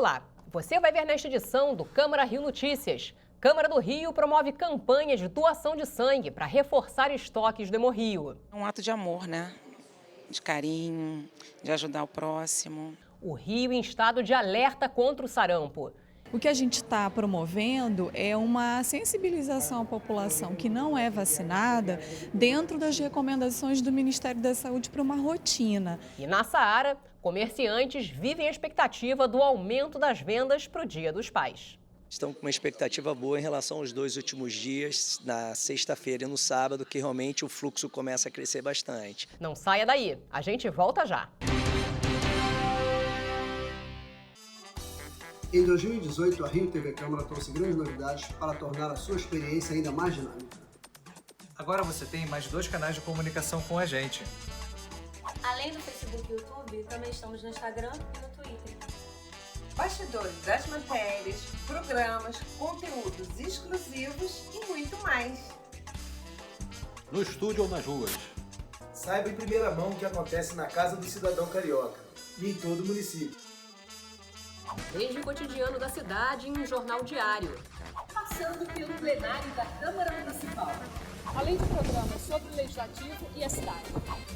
Olá, você vai ver nesta edição do Câmara Rio Notícias. Câmara do Rio promove campanhas de doação de sangue para reforçar estoques do Hemorrio. É um ato de amor, né? De carinho, de ajudar o próximo. O Rio em estado de alerta contra o sarampo. O que a gente está promovendo é uma sensibilização à população que não é vacinada dentro das recomendações do Ministério da Saúde para uma rotina. E na Saara, comerciantes vivem a expectativa do aumento das vendas para o Dia dos Pais. Estamos com uma expectativa boa em relação aos 2 últimos dias, na sexta-feira e no sábado, que realmente o fluxo começa a crescer bastante. Não saia daí, a gente volta já. Em 2018, a Rio TV Câmara trouxe grandes novidades para tornar a sua experiência ainda mais dinâmica. Agora você tem mais 2 canais de comunicação com a gente. Além do Facebook e YouTube, também estamos no Instagram e no Twitter. Bastidores das matérias, programas, conteúdos exclusivos e muito mais. No estúdio ou nas ruas. Saiba em primeira mão o que acontece na Casa do Cidadão Carioca e em todo o município. Desde o cotidiano da cidade em um jornal diário. Passando pelo plenário da Câmara Municipal. Além de programas sobre o Legislativo e a cidade.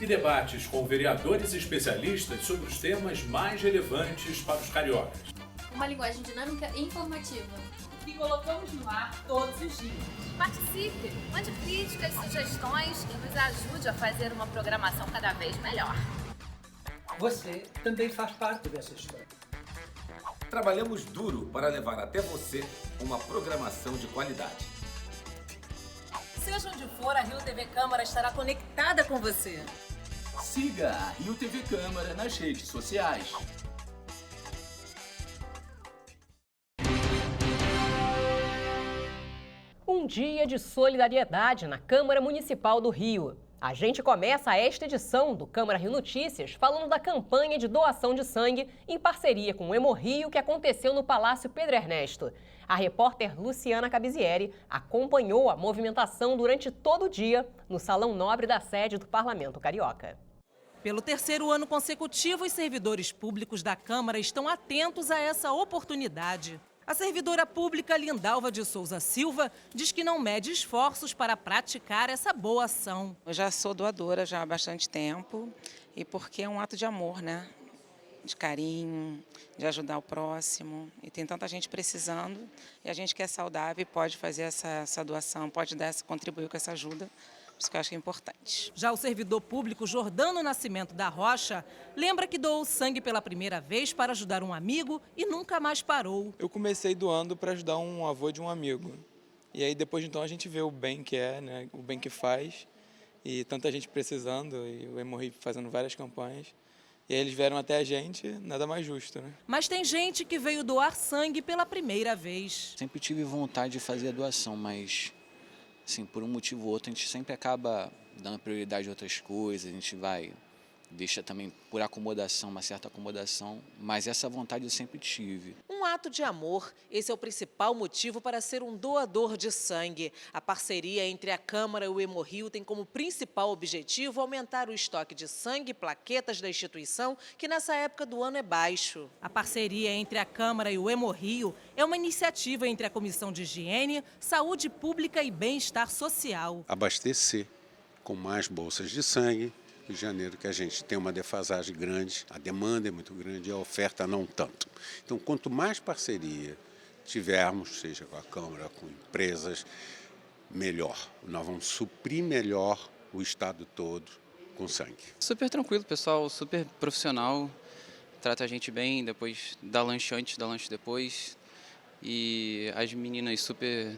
E debates com vereadores e especialistas sobre os temas mais relevantes para os cariocas. Uma linguagem dinâmica e informativa. Que colocamos no ar todos os dias. Participe, mande críticas, sugestões e nos ajude a fazer uma programação cada vez melhor. Você também faz parte dessa história. Trabalhamos duro para levar até você uma programação de qualidade. Seja onde for, a Rio TV Câmara estará conectada com você. Siga a Rio TV Câmara nas redes sociais. Um dia de solidariedade na Câmara Municipal do Rio. A gente começa esta edição do Câmara Rio Notícias falando da campanha de doação de sangue em parceria com o Hemorrio que aconteceu no Palácio Pedro Ernesto. A repórter Luciana Cabizieri acompanhou a movimentação durante todo o dia no Salão Nobre da sede do Parlamento Carioca. Pelo 3º ano consecutivo, os servidores públicos da Câmara estão atentos a essa oportunidade. A servidora pública Lindalva de Souza Silva diz que não mede esforços para praticar essa boa ação. Eu já sou doadora já há bastante tempo e porque é um ato de amor, né? De carinho, de ajudar o próximo. E tem tanta gente precisando e a gente que é saudável pode fazer essa doação, pode contribuir com essa ajuda. Isso que eu acho que é importante. Já o servidor público Jordano Nascimento da Rocha lembra que doou sangue pela primeira vez para ajudar um amigo e nunca mais parou. Eu comecei doando para ajudar um avô de um amigo. E aí depois então a gente vê o bem que é, né? O bem que faz. E tanta gente precisando e o Hemorrio fazendo várias campanhas. E aí eles vieram até a gente, nada mais justo, né? Mas tem gente que veio doar sangue pela primeira vez. Sempre tive vontade de fazer a doação, mas... assim, por um motivo ou outro, a gente sempre acaba dando prioridade a outras coisas, a gente deixa também por acomodação, uma certa acomodação, mas essa vontade eu sempre tive. Um ato de amor, esse é o principal motivo para ser um doador de sangue. A parceria entre a Câmara e o Hemorrio tem como principal objetivo aumentar o estoque de sangue e plaquetas da instituição, que nessa época do ano é baixo. A parceria entre a Câmara e o Hemorrio é uma iniciativa entre a Comissão de Higiene, Saúde Pública e Bem-Estar Social. Abastecer com mais bolsas de sangue. Rio de Janeiro, que a gente tem uma defasagem grande, a demanda é muito grande e a oferta não tanto. Então, quanto mais parceria tivermos, seja com a Câmara, com empresas, melhor. Nós vamos suprir melhor o estado todo com sangue. Super tranquilo, pessoal, super profissional, trata a gente bem, depois dá lanche antes, dá lanche depois. E as meninas super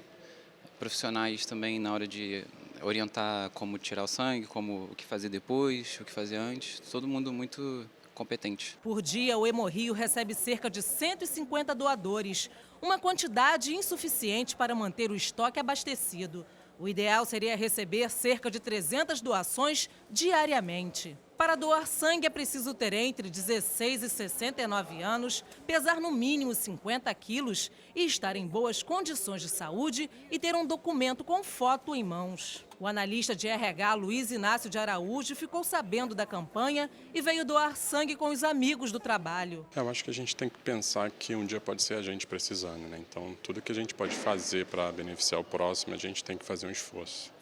profissionais também na hora de orientar como tirar o sangue, o que fazer depois, o que fazer antes. Todo mundo muito competente. Por dia, o Hemorrio recebe cerca de 150 doadores, uma quantidade insuficiente para manter o estoque abastecido. O ideal seria receber cerca de 300 doações diariamente. Para doar sangue é preciso ter entre 16 e 69 anos, pesar no mínimo 50 quilos e estar em boas condições de saúde e ter um documento com foto em mãos. O analista de RH, Luiz Inácio de Araújo, ficou sabendo da campanha e veio doar sangue com os amigos do trabalho. Eu acho que a gente tem que pensar que um dia pode ser a gente precisando, né? Então, tudo que a gente pode fazer para beneficiar o próximo, a gente tem que fazer um esforço.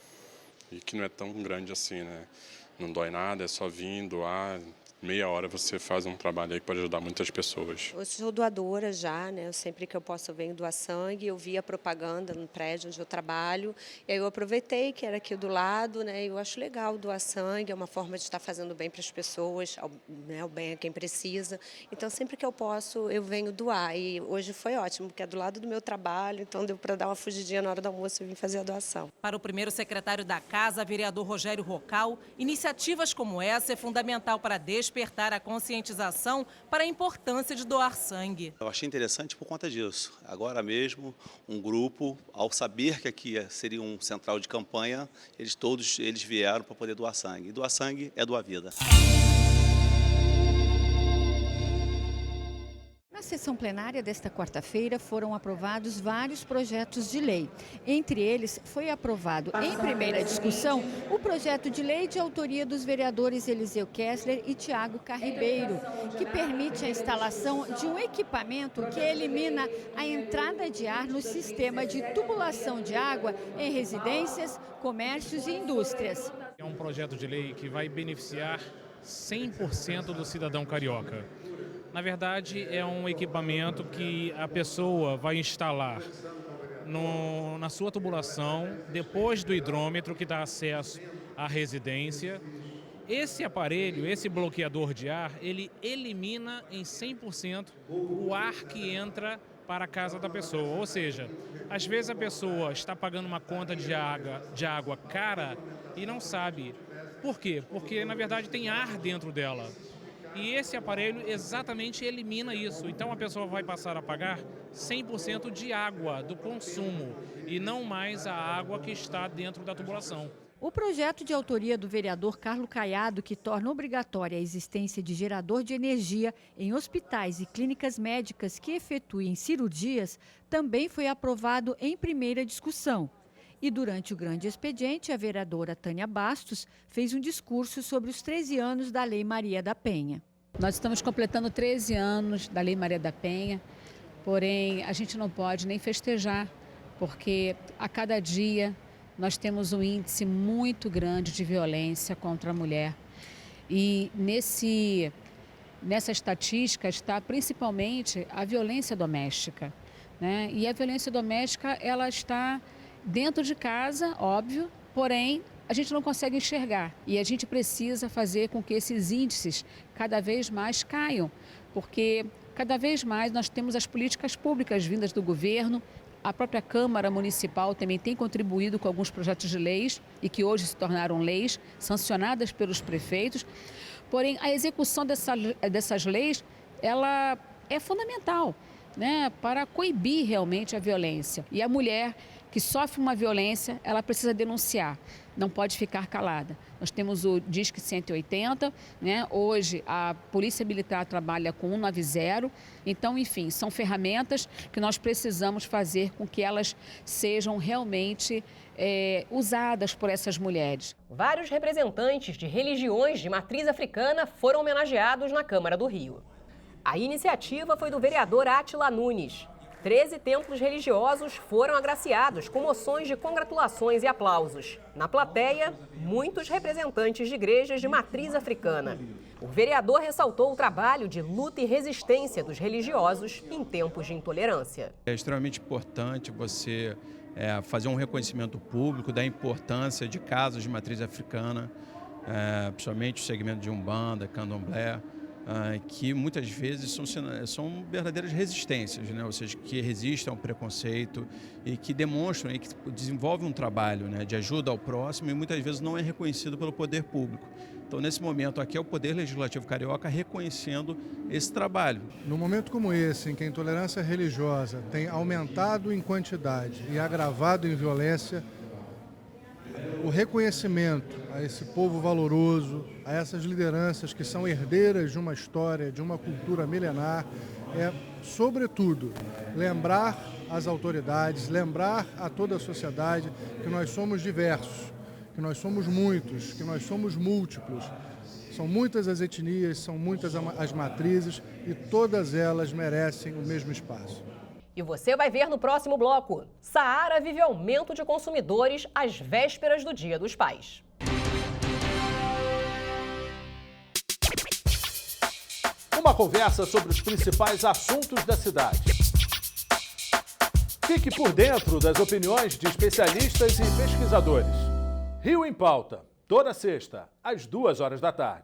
E que não é tão grande assim, né? Não dói nada, é só vir, doar. Meia hora você faz um trabalho aí que pode ajudar muitas pessoas. Eu sou doadora já, né? Sempre que eu posso eu venho doar sangue. Eu vi a propaganda no prédio onde eu trabalho. E aí eu aproveitei que era aqui do lado, né? Eu acho legal doar sangue, é uma forma de estar fazendo bem para as pessoas, né? O bem a quem precisa. Então sempre que eu posso eu venho doar. E hoje foi ótimo, porque é do lado do meu trabalho, então deu para dar uma fugidinha na hora do almoço e vim fazer a doação. Para o primeiro secretário da Casa, vereador Rogério Rocal, iniciativas como essa é fundamental para despertar a conscientização para a importância de doar sangue. Eu achei interessante por conta disso. Agora mesmo, um grupo, ao saber que aqui seria um central de campanha, todos eles vieram para poder doar sangue. E doar sangue é doar vida. Na sessão plenária desta quarta-feira foram aprovados vários projetos de lei. Entre eles, foi aprovado em primeira discussão o projeto de lei de autoria dos vereadores Eliseu Kessler e Tiago Carribeiro, que permite a instalação de um equipamento que elimina a entrada de ar no sistema de tubulação de água em residências, comércios e indústrias. É um projeto de lei que vai beneficiar 100% do cidadão carioca. Na verdade, é um equipamento que a pessoa vai instalar na sua tubulação, depois do hidrômetro que dá acesso à residência. Esse aparelho, esse bloqueador de ar, ele elimina em 100% o ar que entra para a casa da pessoa. Ou seja, às vezes a pessoa está pagando uma conta de água cara e não sabe. Por quê? Porque, na verdade, tem ar dentro dela. E esse aparelho exatamente elimina isso. Então a pessoa vai passar a pagar 100% de água do consumo e não mais a água que está dentro da tubulação. O projeto de autoria do vereador Carlos Caiado, que torna obrigatória a existência de gerador de energia em hospitais e clínicas médicas que efetuem cirurgias, também foi aprovado em primeira discussão. E durante o grande expediente, a vereadora Tânia Bastos fez um discurso sobre os 13 anos da Lei Maria da Penha. Nós estamos completando 13 anos da Lei Maria da Penha, porém a gente não pode nem festejar, porque a cada dia nós temos um índice muito grande de violência contra a mulher. E nessa estatística está principalmente a violência doméstica, né? E a violência doméstica, ela está dentro de casa, óbvio, porém a gente não consegue enxergar e a gente precisa fazer com que esses índices cada vez mais caiam, porque cada vez mais nós temos as políticas públicas vindas do governo, a própria Câmara Municipal também tem contribuído com alguns projetos de leis e que hoje se tornaram leis, sancionadas pelos prefeitos, porém a execução dessas leis, ela é fundamental, né, para coibir realmente a violência. E a mulher que sofre uma violência, ela precisa denunciar, não pode ficar calada. Nós temos o Disque 180, né? Hoje a Polícia Militar trabalha com 190, então, enfim, são ferramentas que nós precisamos fazer com que elas sejam realmente usadas por essas mulheres. Vários representantes de religiões de matriz africana foram homenageados na Câmara do Rio. A iniciativa foi do vereador Átila Nunes. 13 templos religiosos foram agraciados com moções de congratulações e aplausos. Na plateia, muitos representantes de igrejas de matriz africana. O vereador ressaltou o trabalho de luta e resistência dos religiosos em tempos de intolerância. É extremamente importante você fazer um reconhecimento público da importância de casas de matriz africana, principalmente o segmento de Umbanda, Candomblé, que muitas vezes são verdadeiras resistências, né? Ou seja, que resistem ao preconceito e que demonstram e que desenvolvem um trabalho, né, de ajuda ao próximo e muitas vezes não é reconhecido pelo poder público. Então, nesse momento aqui é o Poder Legislativo Carioca reconhecendo esse trabalho. No momento como esse, em que a intolerância religiosa tem aumentado em quantidade e agravado em violência, o reconhecimento a esse povo valoroso, a essas lideranças que são herdeiras de uma história, de uma cultura milenar, é, sobretudo, lembrar as autoridades, lembrar a toda a sociedade que nós somos diversos, que nós somos muitos, que nós somos múltiplos. São muitas as etnias, são muitas as matrizes e todas elas merecem o mesmo espaço. E você vai ver no próximo bloco. Saara vive aumento de consumidores às vésperas do Dia dos Pais. Uma conversa sobre os principais assuntos da cidade. Fique por dentro das opiniões de especialistas e pesquisadores. Rio em Pauta, toda sexta, às 14h.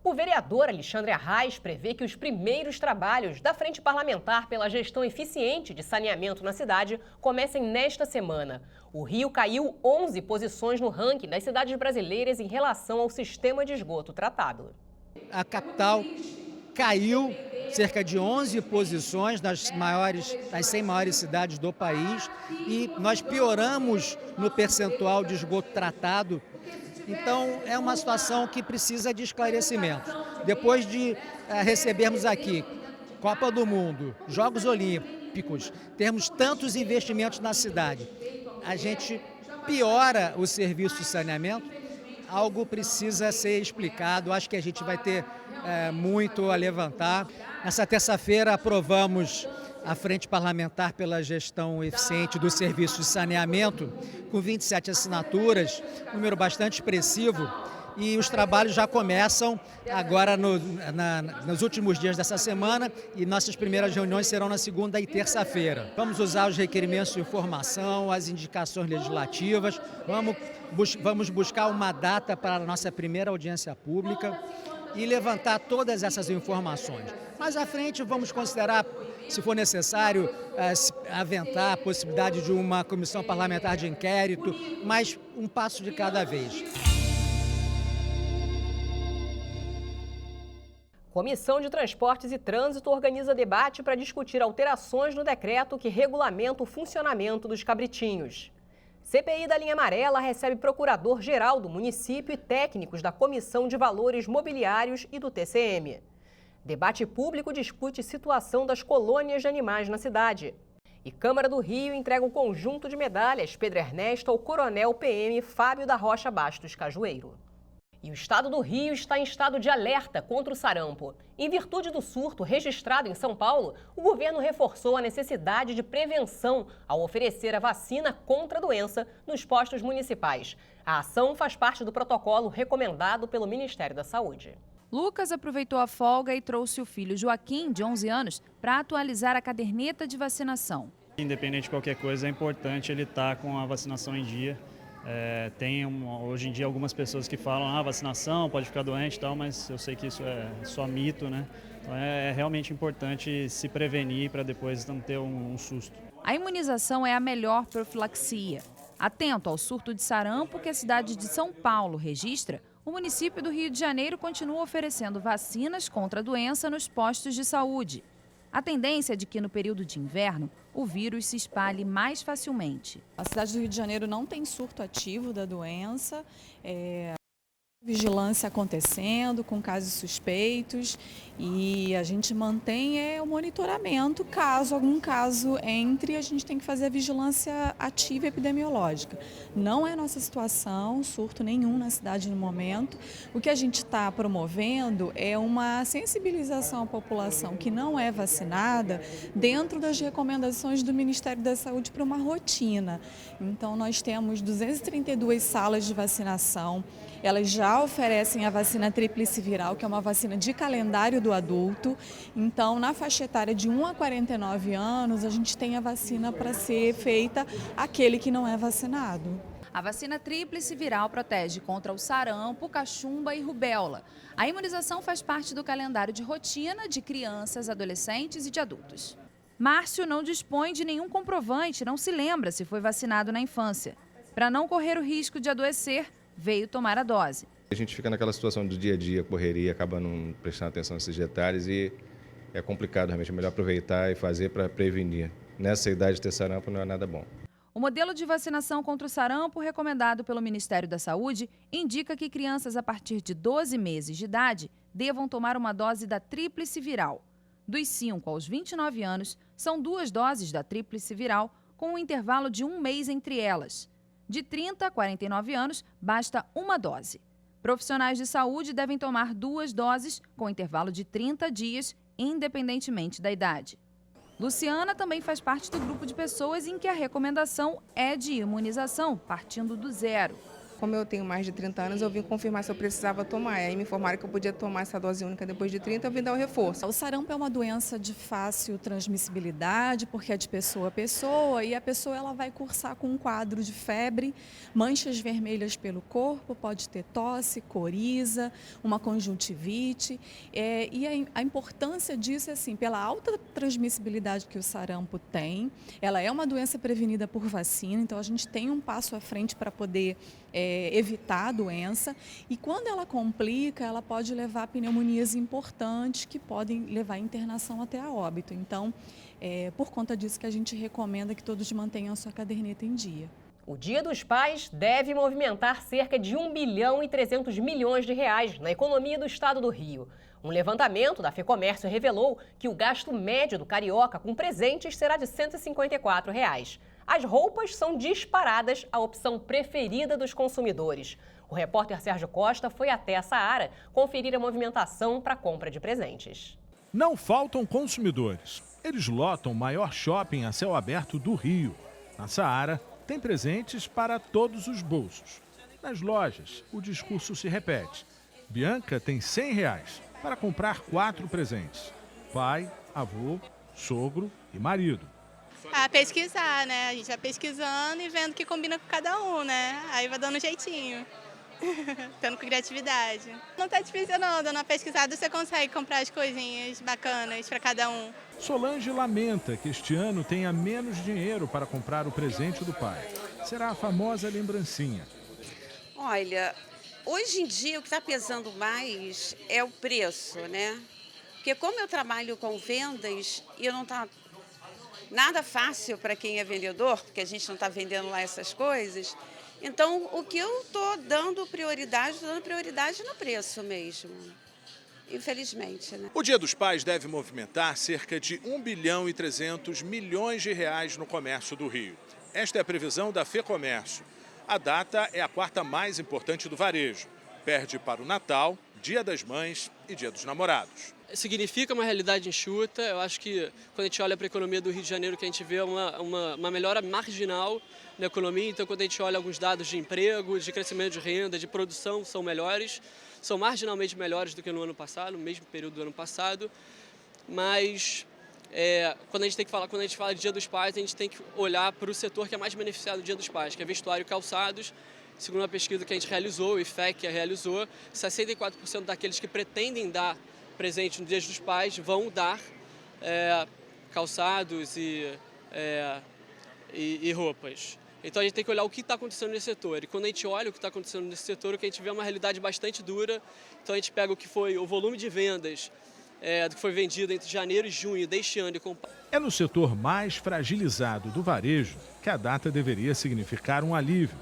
O vereador Alexandre Arraes prevê que os primeiros trabalhos da Frente Parlamentar pela gestão eficiente de saneamento na cidade comecem nesta semana. O Rio caiu 11 posições no ranking das cidades brasileiras em relação ao sistema de esgoto tratado. A capital caiu cerca de 11 posições das 100 maiores cidades do país e nós pioramos no percentual de esgoto tratado. Então, é uma situação que precisa de esclarecimento. Depois de recebermos aqui Copa do Mundo, Jogos Olímpicos, termos tantos investimentos na cidade, a gente piora o serviço de saneamento, algo precisa ser explicado. Acho que a gente vai ter muito a levantar. Nessa terça-feira aprovamos a Frente Parlamentar pela Gestão Eficiente do Serviço de Saneamento, com 27 assinaturas, número bastante expressivo, e os trabalhos já começam agora nos últimos dias dessa semana e nossas primeiras reuniões serão na segunda e terça-feira. Vamos usar os requerimentos de informação, as indicações legislativas, vamos buscar uma data para a nossa primeira audiência pública e levantar todas essas informações. Mais à frente vamos considerar, se for necessário, aventar a possibilidade de uma comissão parlamentar de inquérito, mas um passo de cada vez. Comissão de Transportes e Trânsito organiza debate para discutir alterações no decreto que regulamenta o funcionamento dos cabritinhos. CPI da linha amarela recebe procurador-geral do município e técnicos da Comissão de Valores Mobiliários e do TCM. Debate público discute situação das colônias de animais na cidade. E Câmara do Rio entrega um conjunto de medalhas Pedro Ernesto ao coronel PM Fábio da Rocha Bastos Cajueiro. E o estado do Rio está em estado de alerta contra o sarampo. Em virtude do surto registrado em São Paulo, o governo reforçou a necessidade de prevenção ao oferecer a vacina contra a doença nos postos municipais. A ação faz parte do protocolo recomendado pelo Ministério da Saúde. Lucas aproveitou a folga e trouxe o filho Joaquim, de 11 anos, para atualizar a caderneta de vacinação. Independente de qualquer coisa, é importante ele estar com a vacinação em dia. Tem hoje em dia algumas pessoas que falam vacinação, pode ficar doente e tal, mas eu sei que isso é só mito, né? Então é realmente importante se prevenir para depois não ter um susto. A imunização é a melhor profilaxia. Atento ao surto de sarampo que a cidade de São Paulo registra, o município do Rio de Janeiro continua oferecendo vacinas contra a doença nos postos de saúde. A tendência é de que no período de inverno o vírus se espalhe mais facilmente. A cidade do Rio de Janeiro não tem surto ativo da doença, vigilância acontecendo com casos suspeitos e a gente mantém o monitoramento. Caso algum caso entre, a gente tem que fazer a vigilância ativa epidemiológica. Não é nossa situação, surto nenhum na cidade no momento. O que a gente está promovendo é uma sensibilização à população que não é vacinada dentro das recomendações do Ministério da Saúde para uma rotina. Então nós temos 232 salas de vacinação. Elas já oferecem a vacina tríplice viral, que é uma vacina de calendário do adulto. Então, na faixa etária de 1 a 49 anos, a gente tem a vacina para ser feita aquele que não é vacinado. A vacina tríplice viral protege contra o sarampo, cachumba e rubéola. A imunização faz parte do calendário de rotina de crianças, adolescentes e de adultos. Márcio não dispõe de nenhum comprovante, não se lembra se foi vacinado na infância. Para não correr o risco de adoecer, veio tomar a dose. A gente fica naquela situação do dia a dia, correria, acaba não prestando atenção nesses detalhes e é complicado, realmente é melhor aproveitar e fazer para prevenir. Nessa idade ter sarampo não é nada bom. O modelo de vacinação contra o sarampo recomendado pelo Ministério da Saúde indica que crianças a partir de 12 meses de idade devam tomar uma dose da tríplice viral. Dos 5 aos 29 anos, são 2 doses da tríplice viral com um intervalo de 1 mês entre elas. De 30 a 49 anos, basta uma dose. Profissionais de saúde devem tomar 2 doses, com intervalo de 30 dias, independentemente da idade. Luciana também faz parte do grupo de pessoas em que a recomendação é de imunização, partindo do zero. Como eu tenho mais de 30 anos, eu vim confirmar se eu precisava tomar. Aí me informaram que eu podia tomar essa dose única depois de 30, eu vim dar o reforço. O sarampo é uma doença de fácil transmissibilidade, porque é de pessoa a pessoa, e a pessoa ela vai cursar com um quadro de febre, manchas vermelhas pelo corpo, pode ter tosse, coriza, uma conjuntivite. E a importância disso é assim, pela alta transmissibilidade que o sarampo tem, ela é uma doença prevenida por vacina, então a gente tem um passo à frente para poder evitar a doença, e quando ela complica, ela pode levar a pneumonias importantes que podem levar a internação até a óbito. Então, por conta disso que a gente recomenda que todos mantenham a sua caderneta em dia. O Dia dos Pais deve movimentar cerca de 1 bilhão e 300 milhões de reais na economia do estado do Rio. Um levantamento da FEComércio revelou que o gasto médio do carioca com presentes será de R$ 154. As roupas são disparadas a opção preferida dos consumidores. O repórter Sérgio Costa foi até a Saara conferir a movimentação para a compra de presentes. Não faltam consumidores. Eles lotam o maior shopping a céu aberto do Rio. Na Saara, tem presentes para todos os bolsos. Nas lojas, o discurso se repete. Bianca tem R$ 100 para comprar 4 presentes: pai, avô, sogro e marido. Pesquisar, né? A gente vai pesquisando e vendo o que combina com cada um, né? Aí vai dando um jeitinho, tendo com criatividade. Não tá difícil não, dando uma pesquisada você consegue comprar as coisinhas bacanas para cada um. Solange lamenta que este ano tenha menos dinheiro para comprar o presente do pai. Será a famosa lembrancinha. Olha, hoje em dia o que está pesando mais é o preço, né? Porque como eu trabalho com vendas e não está nada fácil para quem é vendedor, porque a gente não está vendendo lá essas coisas, então o que eu estou dando prioridade no preço mesmo. Infelizmente, né? O Dia dos Pais deve movimentar cerca de 1 bilhão e 300 milhões de reais no comércio do Rio. Esta é a previsão da FEComércio. A data é a 4ª mais importante do varejo. Perde para o Natal, Dia das Mães e Dia dos Namorados. Significa uma realidade enxuta. Eu acho que quando a gente olha para a economia do Rio de Janeiro, que a gente vê uma melhora marginal na economia. Então, quando a gente olha alguns dados de emprego, de crescimento de renda, de produção, são melhores. São marginalmente melhores do que no ano passado, no mesmo período do ano passado. Mas quando a gente fala de Dia dos Pais, a gente tem que olhar para o setor que é mais beneficiado do Dia dos Pais, que é vestuário e calçados. Segundo uma pesquisa que a gente realizou, o IFEC realizou, 64% daqueles que pretendem dar presente no Dia dos Pais vão dar calçados e roupas. Então a gente tem que olhar o que está acontecendo nesse setor. E quando a gente olha o que está acontecendo nesse setor, o que a gente vê é uma realidade bastante dura. Então a gente pega o que foi o volume de vendas do que foi vendido entre janeiro e junho deste ano. É no setor mais fragilizado do varejo que a data deveria significar um alívio.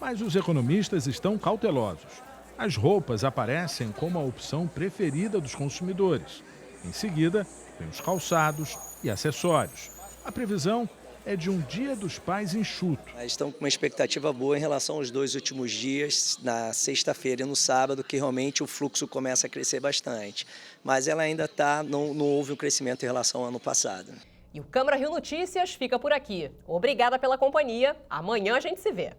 Mas os economistas estão cautelosos. As roupas aparecem como a opção preferida dos consumidores. Em seguida, vem os calçados e acessórios. A previsão é de um Dia dos Pais enxuto. Estão com uma expectativa boa em relação aos 2 últimos dias, na sexta-feira e no sábado, que realmente o fluxo começa a crescer bastante. Mas ela ainda não houve um crescimento em relação ao ano passado. E o Câmara Rio Notícias fica por aqui. Obrigada pela companhia. Amanhã a gente se vê.